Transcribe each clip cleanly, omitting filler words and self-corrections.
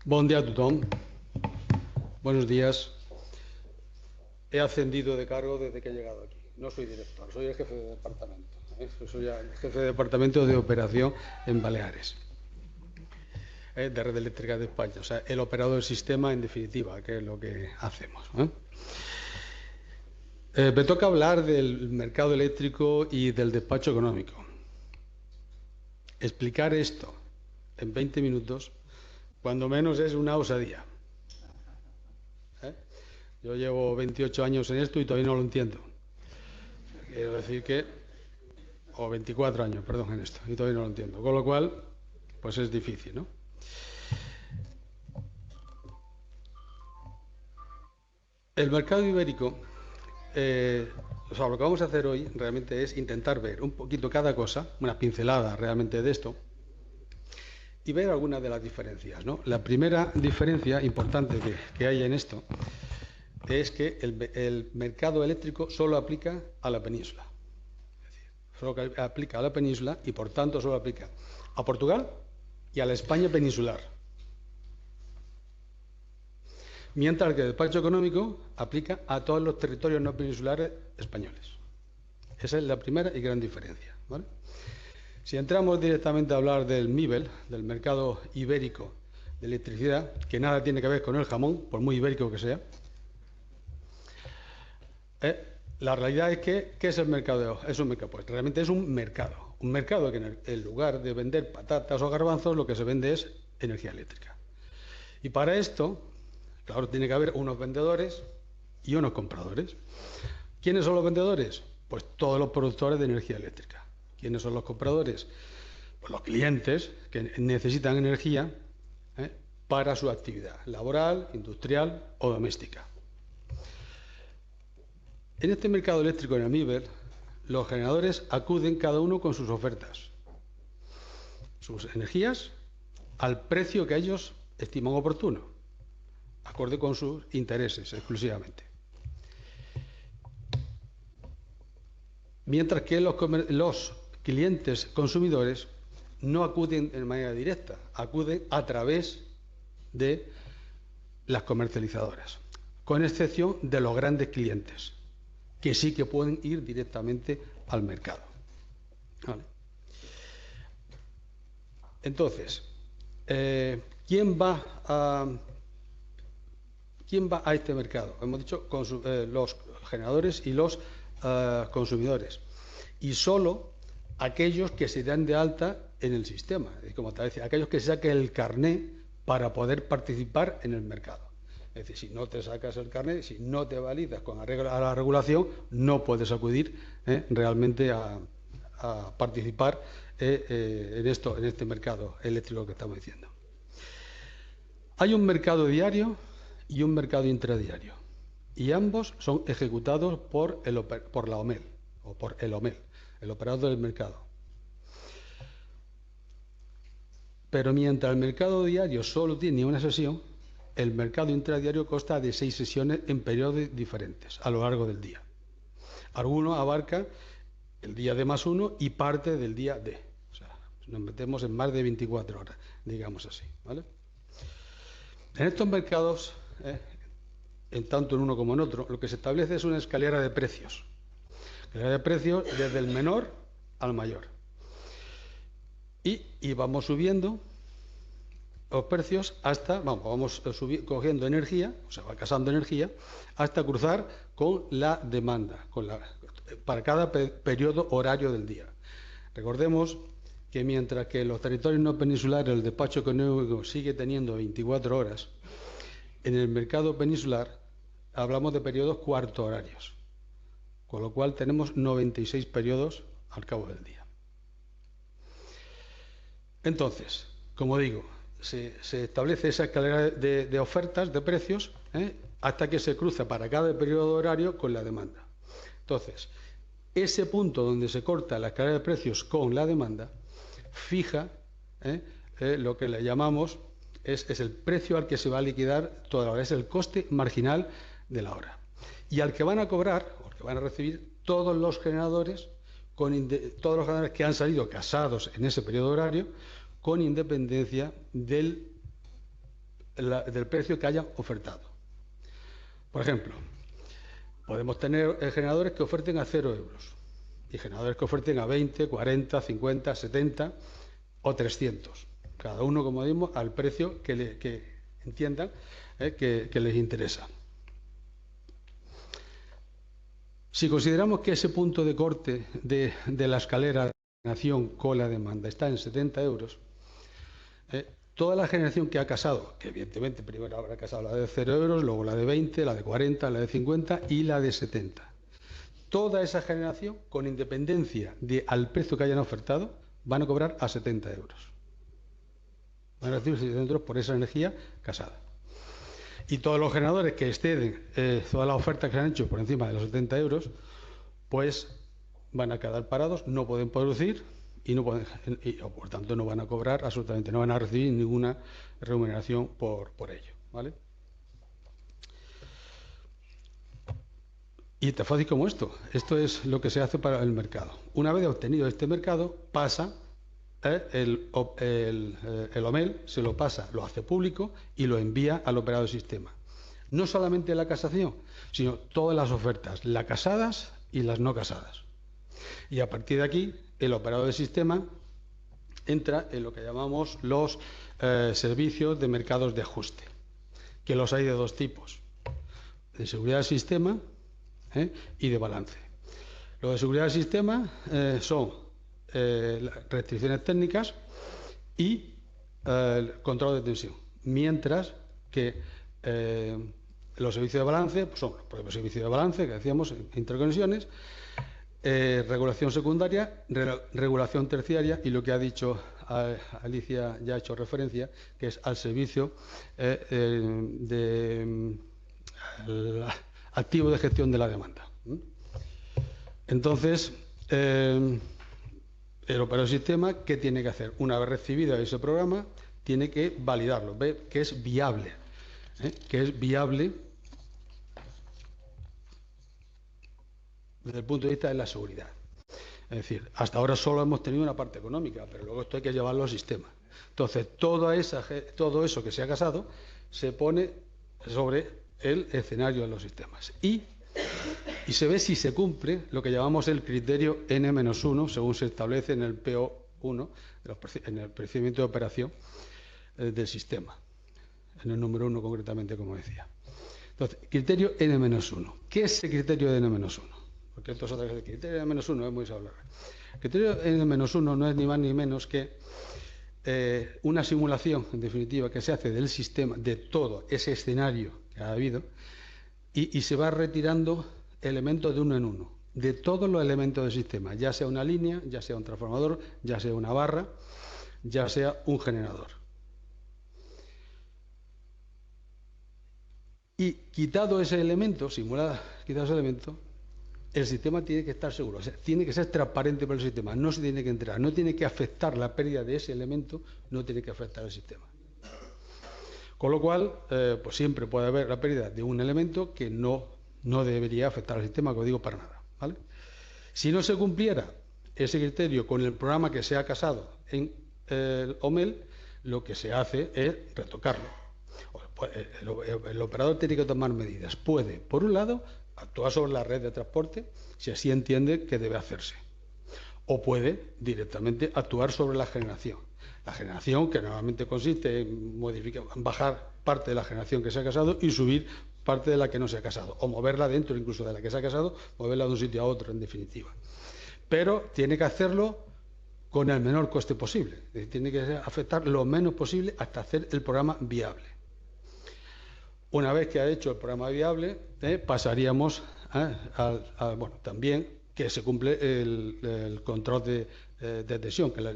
Bon dia a tothom. Buenos días. He ascendido de cargo desde que he llegado aquí. No soy director, soy el jefe de departamento. Soy el jefe de departamento de operación en Baleares, de Red Eléctrica de España. O sea, el operador del sistema, en definitiva, que es lo que hacemos. Me toca hablar del mercado eléctrico y del despacho económico. Explicar esto en 20 minutos, cuando menos, es una osadía. Yo llevo 28 años en esto y todavía no lo entiendo. Quiero decir que... o 24 años, perdón, en esto, y todavía no lo entiendo. Con lo cual, pues es difícil, ¿no? El mercado ibérico, lo que vamos a hacer hoy realmente es intentar ver un poquito cada cosa, una pincelada realmente de esto, y ver algunas de las diferencias, ¿no? La primera diferencia importante que hay en esto es que el mercado eléctrico solo aplica a la península. Es decir, solo aplica a la península y, por tanto, solo aplica a Portugal y a la España peninsular. Mientras que el despacho económico aplica a todos los territorios no peninsulares españoles. Esa es la primera y gran diferencia, ¿vale? Si entramos directamente a hablar del MIBEL, del mercado ibérico de electricidad, que nada tiene que ver con el jamón, por muy ibérico que sea, la realidad es que, ¿qué es el mercado? Es un mercado, pues realmente es un mercado. Un mercado que en lugar de vender patatas o garbanzos, lo que se vende es energía eléctrica. Y para esto, claro, tiene que haber unos vendedores y unos compradores. ¿Quiénes son los vendedores? Pues todos los productores de energía eléctrica. ¿Quiénes son los compradores? Pues los clientes que necesitan energía para su actividad laboral, industrial o doméstica. En este mercado eléctrico, en el MIBEL, los generadores acuden cada uno con sus ofertas, sus energías, al precio que ellos estiman oportuno, acorde con sus intereses exclusivamente. Mientras que los clientes consumidores no acuden de manera directa, acuden a través de las comercializadoras, con excepción de los grandes clientes, que sí que pueden ir directamente al mercado. ¿Vale? Entonces, ¿quién va a este mercado? Hemos dicho los generadores y los consumidores. Y solo aquellos que se dan de alta en el sistema. Como te decía, aquellos que saquen el carné para poder participar en el mercado. Es decir, si no te sacas el carnet, si no te validas con la regulación, no puedes acudir realmente a participar en este mercado eléctrico que estamos diciendo. Hay un mercado diario y un mercado intradiario, y ambos son ejecutados por la OMEL, o por el OMEL, el operador del mercado. Pero mientras el mercado diario solo tiene una sesión, el mercado intradiario consta de 6 sesiones en periodos diferentes a lo largo del día. Algunos abarcan el día D+1 y parte del día D. O sea, nos metemos en más de 24 horas, digamos así, ¿vale? En estos mercados, en tanto en uno como en otro, lo que se establece es una escalera de precios. Escalera de precios desde el menor al mayor. Y vamos subiendo los precios hasta, vamos cogiendo energía, o sea, va casando energía, hasta cruzar con la demanda, para cada periodo horario del día. Recordemos que mientras que en los territorios no peninsulares el despacho económico sigue teniendo 24 horas, en el mercado peninsular hablamos de periodos cuarto horarios, con lo cual tenemos 96 periodos al cabo del día. Entonces, como digo, se establece esa escalera de ofertas, de precios, hasta que se cruza para cada periodo horario con la demanda. Entonces, ese punto donde se corta la escalera de precios con la demanda fija lo que le llamamos es el precio al que se va a liquidar toda la hora, es el coste marginal de la hora. Y al que van a cobrar, o que van a recibir todos los generadores que han salido casados en ese periodo horario, con independencia del del precio que hayan ofertado. Por ejemplo, podemos tener generadores que oferten a 0 euros y generadores que oferten a 20, 40, 50, 70 o 300. Cada uno, como decimos, al precio que entiendan que les interesa. Si consideramos que ese punto de corte de la escalera de generación con la demanda está en 70 euros, toda la generación que ha casado, que evidentemente primero habrá casado la de 0 euros, luego la de 20, la de 40, la de 50 y la de 70. Toda esa generación, con independencia al precio que hayan ofertado, van a cobrar a 70 euros. Van a recibir 70 euros por esa energía casada. Y todos los generadores que exceden todas las ofertas que se han hecho por encima de los 70 euros, pues van a quedar parados, no pueden producir y por tanto no van a cobrar absolutamente, no van a recibir ninguna remuneración por ello, ¿vale? Y tan fácil como esto es lo que se hace para el mercado. Una vez obtenido este mercado, pasa el OMEL, se lo pasa, lo hace público y lo envía al operador de sistema. No solamente la casación, sino todas las ofertas, las casadas y las no casadas. Y a partir de aquí, el operador de sistema entra en lo que llamamos los servicios de mercados de ajuste, que los hay de dos tipos: de seguridad del sistema y de balance. Lo de seguridad del sistema son restricciones técnicas y control de tensión, mientras que los servicios de balance pues son los propios servicios de balance que decíamos, interconexiones, regulación secundaria, regulación terciaria y lo que ha dicho Alicia, ya ha hecho referencia, que es al servicio activo de gestión de la demanda. Entonces, el operador de sistema, ¿qué tiene que hacer? Una vez recibido ese programa, tiene que validarlo, ver que es viable, desde el punto de vista de la seguridad. Es decir, hasta ahora solo hemos tenido una parte económica, pero luego esto hay que llevarlo al sistema. Entonces, todo eso que se ha casado se pone sobre el escenario de los sistemas. Y se ve si se cumple lo que llamamos el criterio N-1, según se establece en el PO1, en el procedimiento de operación del sistema, en el número 1 concretamente, como decía. Entonces, criterio N-1. ¿Qué es ese criterio de N-1? Porque esto es otra cosa. El criterio N-1 es muy hablar. El criterio N-1 no es ni más ni menos que una simulación, en definitiva, que se hace del sistema, de todo ese escenario que ha habido, y se va retirando elementos de uno en uno, de todos los elementos del sistema, ya sea una línea, ya sea un transformador, ya sea una barra, ya sea un generador. Y quitado ese elemento, quitado ese elemento, el sistema tiene que estar seguro, o sea, tiene que ser transparente para el sistema, no se tiene que entrar, no tiene que afectar la pérdida de ese elemento, no tiene que afectar al sistema. Con lo cual, pues siempre puede haber la pérdida de un elemento que no debería afectar al sistema, como digo, para nada, ¿vale? Si no se cumpliera ese criterio con el programa que se ha casado en el OMEL, lo que se hace es retocarlo. El operador tiene que tomar medidas. Puede, por un lado, actuar sobre la red de transporte, si así entiende que debe hacerse. O puede directamente actuar sobre la generación. La generación, que normalmente consiste en bajar parte de la generación que se ha casado y subir parte de la que no se ha casado, o moverla dentro incluso de la que se ha casado, moverla de un sitio a otro, en definitiva. Pero tiene que hacerlo con el menor coste posible, es decir, tiene que afectar lo menos posible hasta hacer el programa viable. Una vez que ha hecho el programa viable, pasaríamos también que se cumple el control de tensión, que la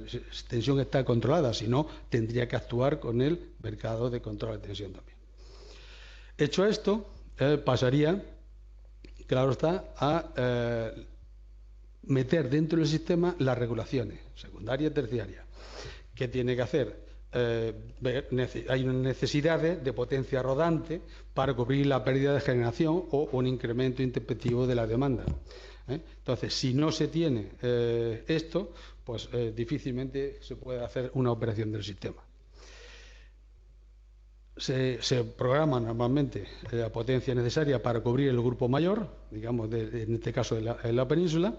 tensión está controlada, si no, tendría que actuar con el mercado de control de tensión también. Hecho esto, pasaría, claro está, a meter dentro del sistema las regulaciones, secundaria y terciaria. ¿Qué tiene que hacer? Hay unas necesidades de potencia rodante para cubrir la pérdida de generación o un incremento intempestivo de la demanda. Entonces, si no se tiene esto, pues difícilmente se puede hacer una operación del sistema. se programa normalmente la potencia necesaria para cubrir el grupo mayor, digamos, en este caso en la península,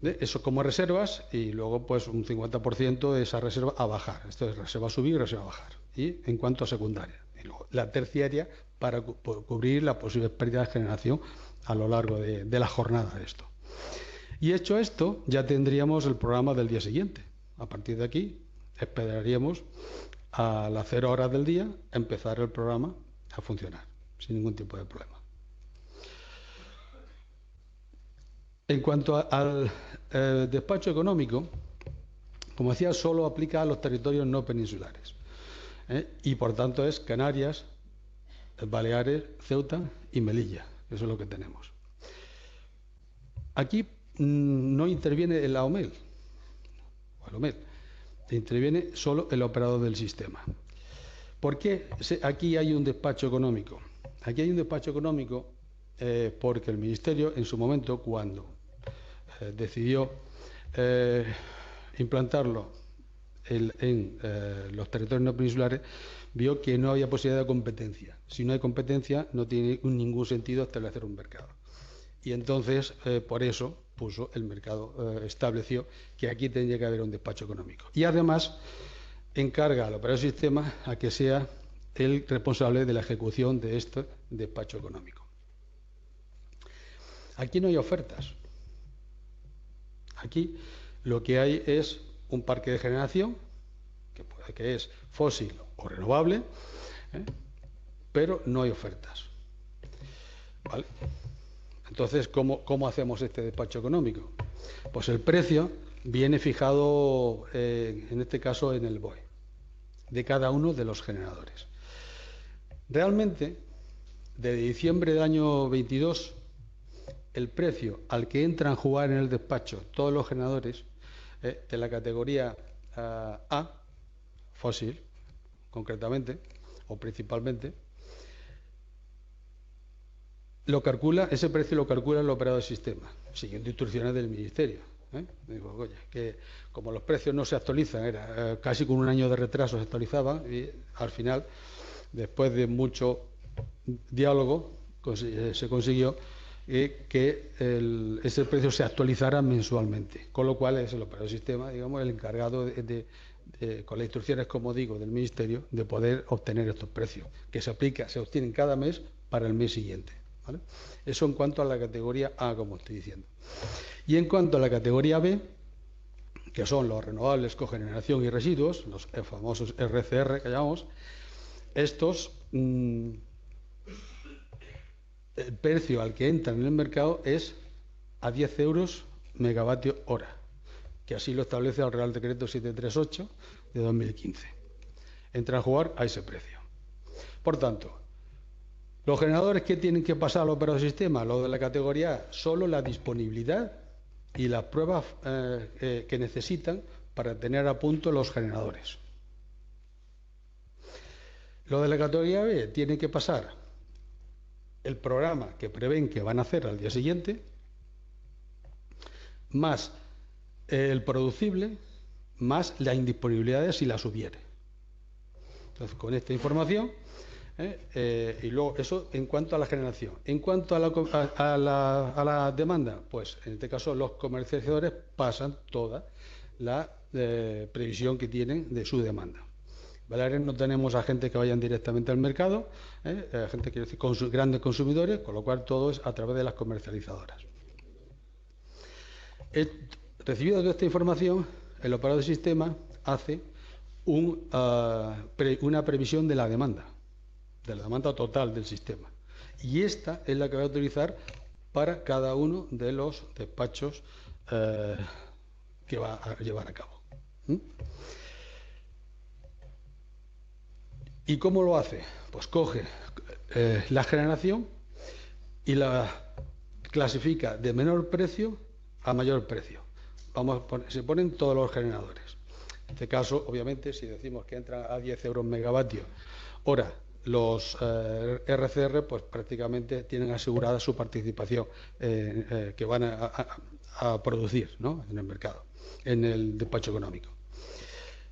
eso como reservas, y luego pues un 50% de esa reserva a bajar. Esto es reserva a subir y reserva a bajar. Y en cuanto a secundaria, y luego la terciaria para cubrir las posibles pérdidas de generación a lo largo de la jornada de esto. Y hecho esto, ya tendríamos el programa del día siguiente. A partir de aquí, esperaríamos a las 0 horas del día empezar el programa a funcionar, sin ningún tipo de problema. En cuanto al despacho económico, como decía, solo aplica a los territorios no peninsulares. Y por tanto es Canarias, Baleares, Ceuta y Melilla. Eso es lo que tenemos. Aquí no interviene el AOMEL, interviene solo el operador del sistema. ¿Por qué aquí hay un despacho económico? Aquí hay un despacho económico porque el Ministerio, en su momento, cuando decidió implantarlo en los territorios no peninsulares, vio que no había posibilidad de competencia. Si no hay competencia, no tiene ningún sentido establecer un mercado. Y entonces, por eso, el mercado estableció que aquí tendría que haber un despacho económico. Y además, encarga al operador del sistema a que sea el responsable de la ejecución de este despacho económico. Aquí no hay ofertas. Aquí lo que hay es un parque de generación, que es fósil o renovable, pero no hay ofertas. ¿Vale? Entonces, ¿cómo hacemos este despacho económico? Pues el precio viene fijado, en este caso, en el BOE, de cada uno de los generadores. Realmente, desde diciembre del año 22, el precio al que entran a jugar en el despacho todos los generadores de la categoría A, fósil, concretamente, o principalmente, ese precio lo calcula el operador del sistema, siguiendo instrucciones del Ministerio. Digo, oye, que como los precios no se actualizan, casi con un año de retraso se actualizaban, y al final, después de mucho diálogo, se consiguió que ese precio se actualizara mensualmente, con lo cual es el operador del sistema, digamos, el encargado con las instrucciones, como digo, del Ministerio, de poder obtener estos precios, que se obtienen cada mes para el mes siguiente. ¿Vale? Eso en cuanto a la categoría A, como estoy diciendo. Y en cuanto a la categoría B, que son los renovables, cogeneración y residuos, los famosos RCR que llamamos, estos, el precio al que entran en el mercado es a 10 euros megavatio hora, que así lo establece el Real Decreto 738 de 2015. Entran a jugar a ese precio. Por tanto, los generadores que tienen que pasar al operador del sistema, los de la categoría A, solo la disponibilidad y las pruebas que necesitan para tener a punto los generadores. Los de la categoría B tienen que pasar el programa que prevén que van a hacer al día siguiente, más el producible, más la indisponibilidad si las hubiere. Entonces, con esta información, y luego eso en cuanto a la generación. En cuanto a la demanda, pues en este caso los comercializadores pasan toda la previsión que tienen de su demanda. Baleares no tenemos a gente que vayan directamente al mercado, gente que grandes consumidores, con lo cual todo es a través de las comercializadoras. Recibida toda esta información, el operador del sistema hace una previsión de la demanda total del sistema. Y esta es la que va a utilizar para cada uno de los despachos que va a llevar a cabo. ¿Y cómo lo hace? Pues coge la generación y la clasifica de menor precio a mayor precio. Se ponen todos los generadores. En este caso, obviamente, si decimos que entran a 10 euros megavatio hora los RCR, pues prácticamente tienen asegurada su participación que van a producir, ¿no?, en el mercado, en el despacho económico.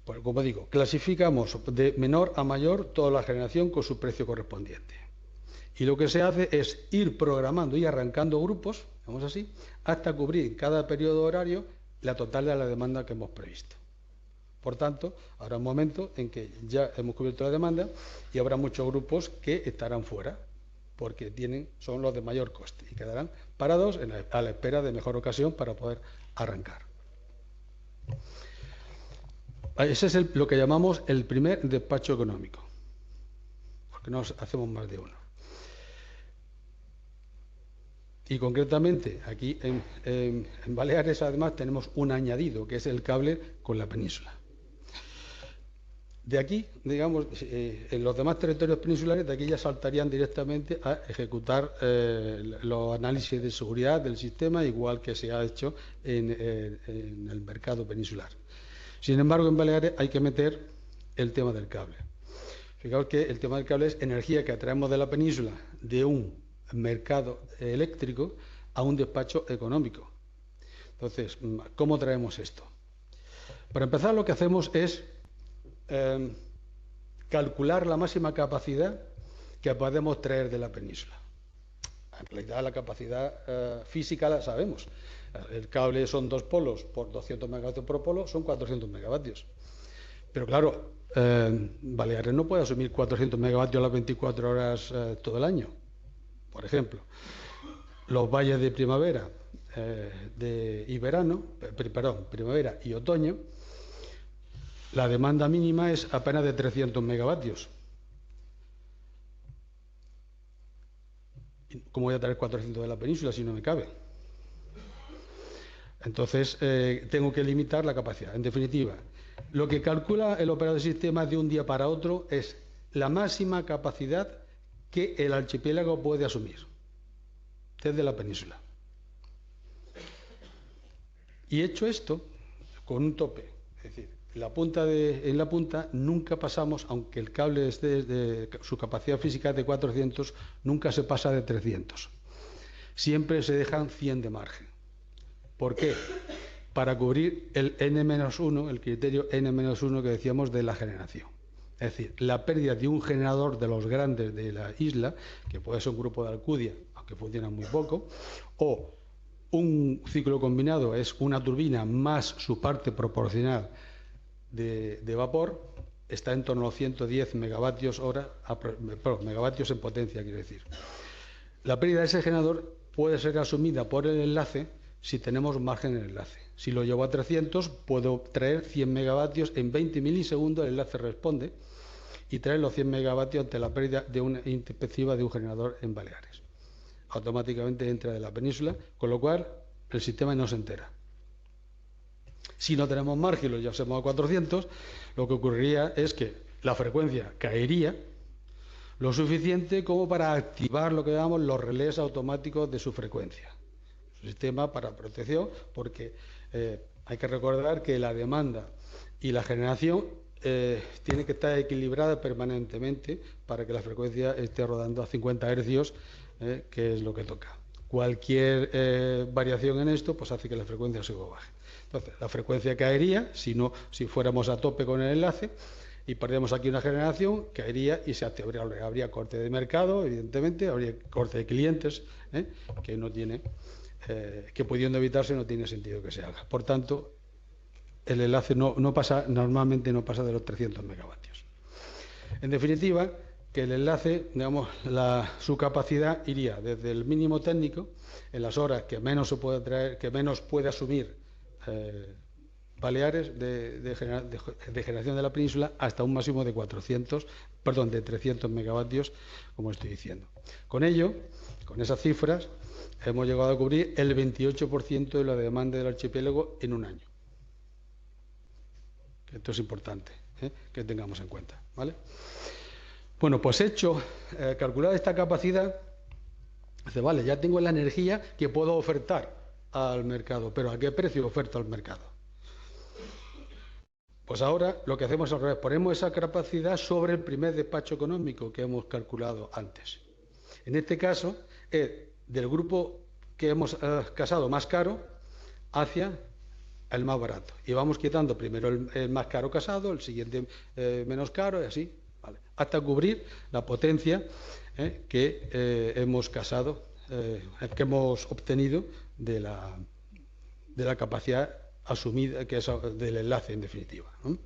Pues, como digo, clasificamos de menor a mayor toda la generación con su precio correspondiente. Y lo que se hace es ir programando y arrancando grupos, vamos así, hasta cubrir en cada periodo horario la total de la demanda que hemos previsto. Por tanto, habrá un momento en que ya hemos cubierto la demanda y habrá muchos grupos que estarán fuera, porque son los de mayor coste y quedarán parados a la espera de mejor ocasión para poder arrancar. Ese es lo que llamamos el primer despacho económico, porque no hacemos más de uno. Y concretamente, aquí en Baleares, además, tenemos un añadido, que es el cable con la península. De aquí, digamos, en los demás territorios peninsulares, de aquí ya saltarían directamente a ejecutar los análisis de seguridad del sistema, igual que se ha hecho en el mercado peninsular. Sin embargo, en Baleares hay que meter el tema del cable. Fijaos que el tema del cable es energía que atraemos de la península de un mercado eléctrico a un despacho económico. Entonces, ¿cómo traemos esto? Para empezar, lo que hacemos es calcular la máxima capacidad que podemos traer de la península. En realidad, la capacidad física la sabemos. El cable son 2 polos por 200 megavatios por polo, son 400 megavatios. Pero claro, Baleares no puede asumir 400 megavatios a las 24 horas todo el año. Por ejemplo, los valles de primavera y verano, primavera y otoño, la demanda mínima es apenas de 300 megavatios. ¿Cómo voy a traer 400 de la península si no me cabe? Entonces, tengo que limitar la capacidad. En definitiva, lo que calcula el operador de sistema de un día para otro es la máxima capacidad que el archipiélago puede asumir desde la península. Y hecho esto, con un tope, es decir, en la punta nunca pasamos, aunque el cable esté de su capacidad física es de 400, nunca se pasa de 300. Siempre se dejan 100 de margen. ¿Por qué? Para cubrir el N-1, el criterio N-1 que decíamos de la generación. Es decir, la pérdida de un generador de los grandes de la isla, que puede ser un grupo de Alcudia, aunque funciona muy poco, o un ciclo combinado es una turbina más su parte proporcional de vapor, está en torno a los 110 megavatios megavatios en potencia, quiero decir. La pérdida de ese generador puede ser asumida por el enlace si tenemos margen en el enlace. Si lo llevo a 300, puedo traer 100 megavatios en 20 milisegundos, el enlace responde, y traer los 100 megavatios ante la pérdida de una intempestiva de un generador en Baleares. Automáticamente entra de la península, con lo cual el sistema no se entera. Si no tenemos margen y lo llevamos a 400, lo que ocurriría es que la frecuencia caería lo suficiente como para activar lo que llamamos los relés automáticos de su frecuencia. Un sistema para protección, porque hay que recordar que la demanda y la generación tiene que estar equilibrada permanentemente para que la frecuencia esté rodando a 50 hercios, que es lo que toca. Cualquier variación en esto pues hace que la frecuencia suba o baje. Entonces, la frecuencia caería si fuéramos a tope con el enlace y perdemos aquí una generación, caería y habría corte de mercado, evidentemente, habría corte de clientes, que pudiendo evitarse no tiene sentido que se haga. Por tanto, el enlace normalmente no pasa de los 300 megavatios. En definitiva, que el enlace, digamos, su capacidad iría desde el mínimo técnico, en las horas que menos se puede traer, que menos puede asumir Baleares de generación de la península, hasta un máximo de 300 megavatios, como estoy diciendo. Con ello, con esas cifras, hemos llegado a cubrir el 28% de la demanda del archipiélago en un año. Esto es importante, que tengamos en cuenta, ¿vale? Bueno, pues calcular esta capacidad, dice, vale, ya tengo la energía que puedo ofertar al mercado, pero ¿a qué precio oferto al mercado? Pues ahora lo que hacemos es al revés, ponemos esa capacidad sobre el primer despacho económico que hemos calculado antes. En este caso, es del grupo que hemos casado más caro hacia el más barato. Y vamos quitando primero el más caro casado, el siguiente menos caro y así, ¿vale? Hasta cubrir la potencia que hemos casado, que hemos obtenido de la capacidad asumida, que es del enlace en definitiva, ¿no?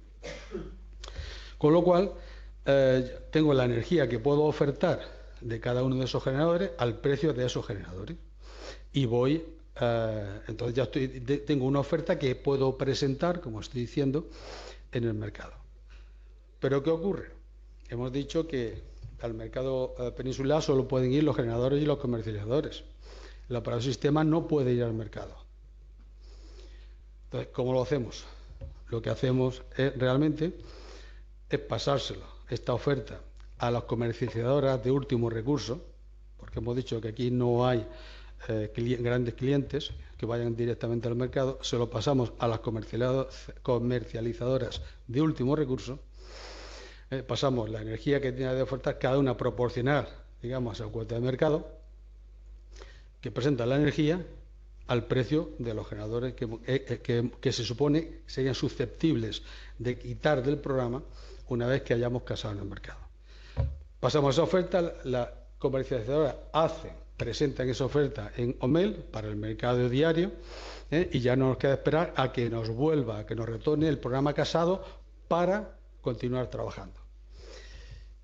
Con lo cual, tengo la energía que puedo ofertar de cada uno de esos generadores al precio de esos generadores. Y voy, entonces ya tengo una oferta que puedo presentar, como estoy diciendo, en el mercado. ¿Pero qué ocurre? Hemos dicho que al mercado peninsular solo pueden ir los generadores y los comercializadores. El operador de sistema no puede ir al mercado. Entonces, ¿cómo lo hacemos? Lo que hacemos realmente es pasárselo, esta oferta, a las comercializadoras de último recurso, porque hemos dicho que aquí no hay grandes clientes que vayan directamente al mercado, se lo pasamos a las comercializadoras de último recurso, pasamos la energía que tiene de ofertar cada una proporcional, digamos, a cuota de mercado, que presenta la energía al precio de los generadores que se supone serían susceptibles de quitar del programa una vez que hayamos casado en el mercado. Pasamos esa oferta, la comercializadora presentan esa oferta en OMEL para el mercado diario, y ya no nos queda esperar a que nos vuelva, a que nos retorne el programa casado para continuar trabajando.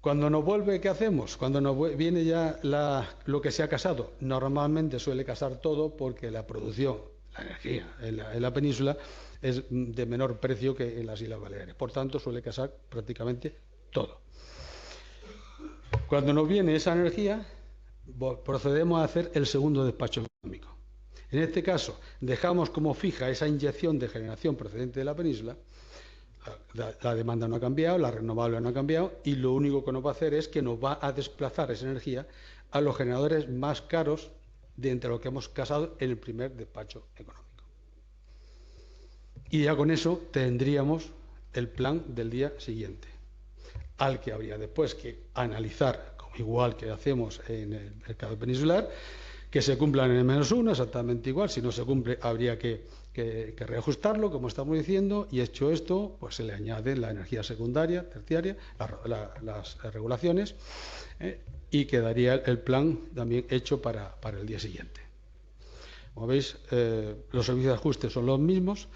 Cuando nos vuelve, ¿qué hacemos? Cuando nos viene ya lo que se ha casado, normalmente suele casar todo porque la producción, la energía en la península es de menor precio que en las Islas Baleares. Por tanto, suele casar prácticamente todo. Cuando nos viene esa energía, procedemos a hacer el segundo despacho económico. En este caso, dejamos como fija esa inyección de generación procedente de la península. La demanda no ha cambiado, la renovable no ha cambiado, y lo único que nos va a hacer es que nos va a desplazar esa energía a los generadores más caros de entre los que hemos casado en el primer despacho económico. Y ya con eso tendríamos el plan del día siguiente, al que habría después que analizar, igual que hacemos en el mercado peninsular, que se cumplan en el -1, exactamente igual. Si no se cumple, habría que reajustarlo, como estamos diciendo, y hecho esto, pues se le añade la energía secundaria, terciaria, las regulaciones, y quedaría el plan también hecho para el día siguiente. Como veis, los servicios de ajuste son los mismos.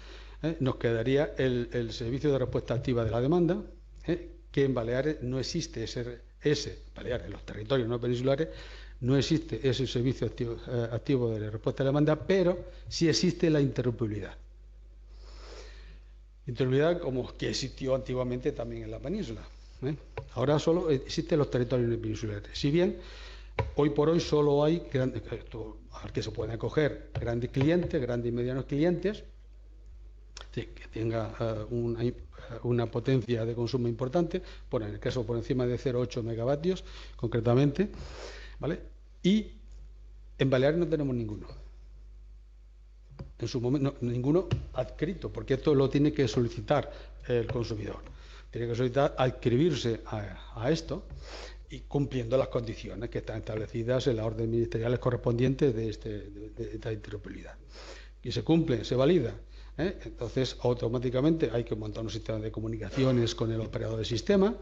Nos quedaría el servicio de respuesta activa de la demanda, que en Baleares no existe Baleares, en los territorios no peninsulares, no existe ese servicio activo de respuesta a la demanda, pero sí existe la interrumpibilidad. Interrumpibilidad como que existió antiguamente también en la península. Ahora solo existe en los territorios no peninsulares. Si bien hoy por hoy solo hay al que se pueden acoger grandes clientes, grandes y medianos clientes, que tenga una potencia de consumo importante, en el caso por encima de 0,8 megavatios concretamente, ¿vale? Y en Baleares no tenemos ninguno. En su momento, ninguno adscrito, porque esto lo tiene que solicitar el consumidor. Tiene que solicitar adscribirse a esto y cumpliendo las condiciones que están establecidas en las órdenes ministeriales correspondientes de esta interrumpibilidad. Y se cumple, se valida, entonces automáticamente hay que montar un sistema de comunicaciones con el operador de sistema,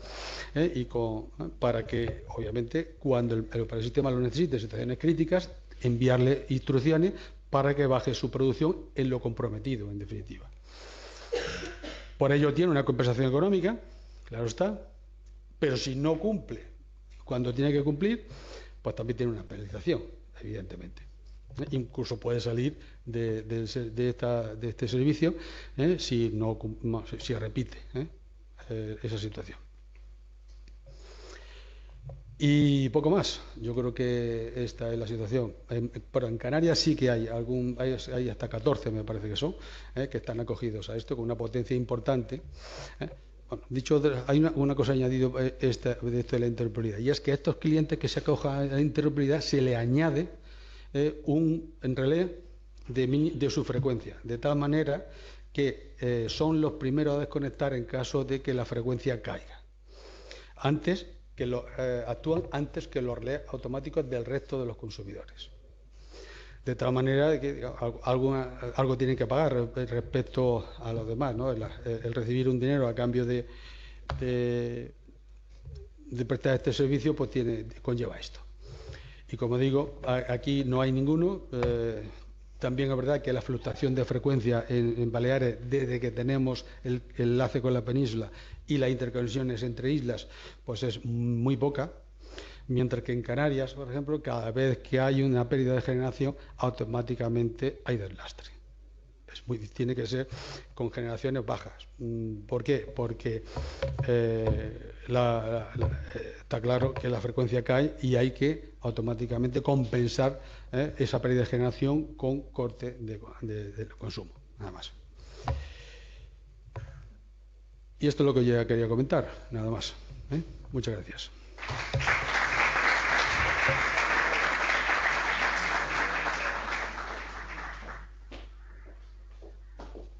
para que obviamente cuando el operador de sistema lo necesite en situaciones críticas, enviarle instrucciones para que baje su producción en lo comprometido, en definitiva. Por ello tiene una compensación económica, claro está, pero si no cumple cuando tiene que cumplir, pues también tiene una penalización, evidentemente. Incluso puede salir de este servicio si repite esa situación. Y poco más. Yo creo que esta es la situación. Pero en Canarias sí que hay hasta 14, me parece que son, que están acogidos a esto con una potencia importante. Bueno, dicho, hay una cosa añadida de esto de la interrumpibilidad, y es que a estos clientes que se acojan a la interrumpibilidad se le añade un relé de su frecuencia, de tal manera que son los primeros a desconectar en caso de que la frecuencia caiga. Actúan antes que los relés automáticos del resto de los consumidores. De tal manera que algo tienen que pagar respecto a los demás, ¿no? El recibir un dinero a cambio de prestar este servicio, pues conlleva esto. Y como digo, aquí no hay ninguno. También es verdad que la fluctuación de frecuencia en Baleares, desde que tenemos el enlace con la península y las interconexiones entre islas, pues es muy poca. Mientras que en Canarias, por ejemplo, cada vez que hay una pérdida de generación, automáticamente hay deslastre. Tiene que ser con generaciones bajas. ¿Por qué? Porque está claro que la frecuencia cae y hay que automáticamente compensar esa pérdida de generación con corte de consumo, nada más. Y esto es lo que yo quería comentar, nada más. Muchas gracias.